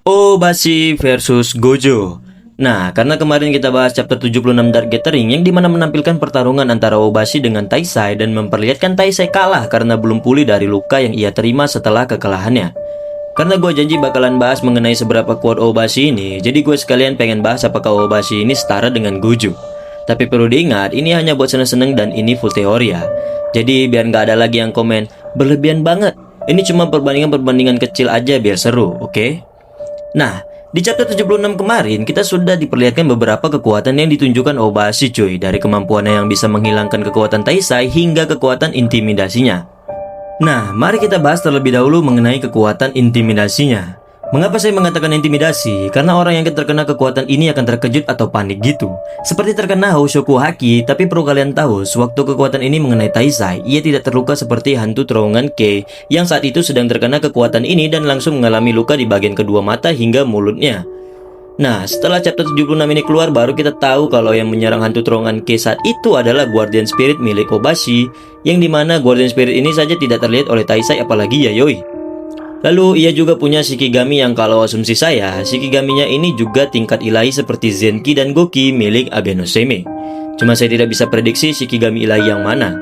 Obashi versus Gojo. Nah, karena kemarin kita bahas chapter 76 Dark Gathering yang dimana menampilkan pertarungan antara Obashi dengan Taisai dan memperlihatkan Taisai kalah karena belum pulih dari luka yang ia terima setelah kekalahannya. Karena gue janji bakalan bahas mengenai seberapa kuat Obashi ini, jadi gue sekalian pengen bahas apakah Obashi ini setara dengan Gojo. Tapi perlu diingat, ini hanya buat seneng-seneng dan ini full teori ya. Jadi biar nggak ada lagi yang komen, berlebihan banget. Ini cuma perbandingan-perbandingan kecil aja biar seru, oke? Nah, di chapter 76 kemarin kita sudah diperlihatkan beberapa kekuatan yang ditunjukkan Obashi cuy. Dari kemampuannya yang bisa menghilangkan kekuatan Taisai hingga kekuatan intimidasinya. Nah, mari kita bahas terlebih dahulu mengenai kekuatan intimidasinya. Mengapa saya mengatakan intimidasi? Karena orang yang terkena kekuatan ini akan terkejut atau panik gitu. Seperti terkena Houshoku Haki, tapi perlu kalian tahu, sewaktu kekuatan ini mengenai Taisai, ia tidak terluka seperti hantu terowongan Kei yang saat itu sedang terkena kekuatan ini dan langsung mengalami luka di bagian kedua mata hingga mulutnya. Nah, setelah chapter 76 ini keluar, baru kita tahu kalau yang menyerang hantu terowongan Kei saat itu adalah Guardian Spirit milik Obashi, yang dimana Guardian Spirit ini saja tidak terlihat oleh Taisai apalagi Yayoi. Lalu ia juga punya Shikigami yang kalau asumsi saya, Shikigaminya ini juga tingkat ilahi seperti Zenki dan Goki milik Agenoseme. Cuma saya tidak bisa prediksi Shikigami ilahi yang mana.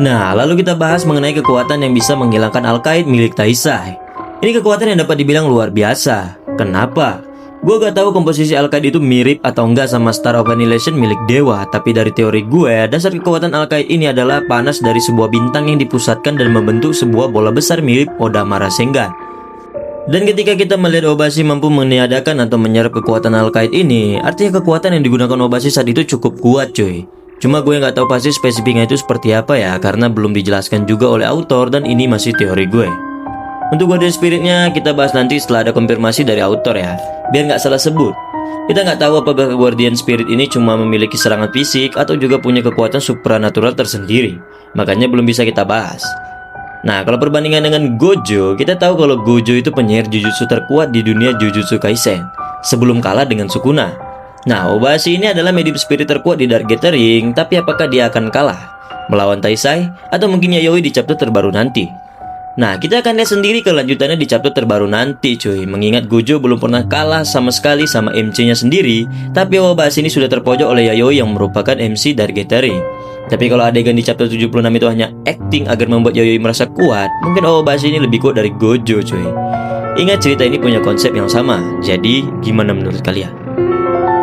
Nah, lalu kita bahas mengenai kekuatan yang bisa menghilangkan Alkaid milik Taisai. Ini kekuatan yang dapat dibilang luar biasa. Kenapa? Gue gak tahu komposisi Alkaid itu mirip atau enggak sama Star of Annihilation milik Dewa. Tapi dari teori gue, dasar kekuatan Alkaid ini adalah panas dari sebuah bintang yang dipusatkan dan membentuk sebuah bola besar mirip Odama Rasengan. Dan ketika kita melihat Obashi mampu meniadakan atau menyerap kekuatan Alkaid ini, artinya kekuatan yang digunakan Obashi saat itu cukup kuat cuy. Cuma gue gak tahu pasti spesifiknya itu seperti apa ya, karena belum dijelaskan juga oleh autor dan ini masih teori gue. Untuk Guardian Spiritnya kita bahas nanti setelah ada konfirmasi dari autor ya, biar nggak salah sebut. Kita nggak tahu apakah Guardian Spirit ini cuma memiliki serangan fisik atau juga punya kekuatan supranatural tersendiri, makanya belum bisa kita bahas. Nah, kalau perbandingan dengan Gojo, kita tahu kalau Gojo itu penyihir Jujutsu terkuat di dunia Jujutsu Kaisen sebelum kalah dengan Sukuna. Nah, Obashi ini adalah medium spirit terkuat di Dark Gathering, tapi apakah dia akan kalah melawan Taisai atau mungkin Yayoi di chapter terbaru nanti? Nah, kita akan lihat sendiri kelanjutannya di chapter terbaru nanti cuy. Mengingat Gojo belum pernah kalah sama sekali sama MC-nya sendiri, tapi Obashi ini sudah terpojok oleh Yayoi yang merupakan MC dari Gathering. Tapi kalau adegan di chapter 76 itu hanya acting agar membuat Yayoi merasa kuat, mungkin Obashi ini lebih kuat dari Gojo cuy. Ingat cerita ini punya konsep yang sama, jadi gimana menurut kalian?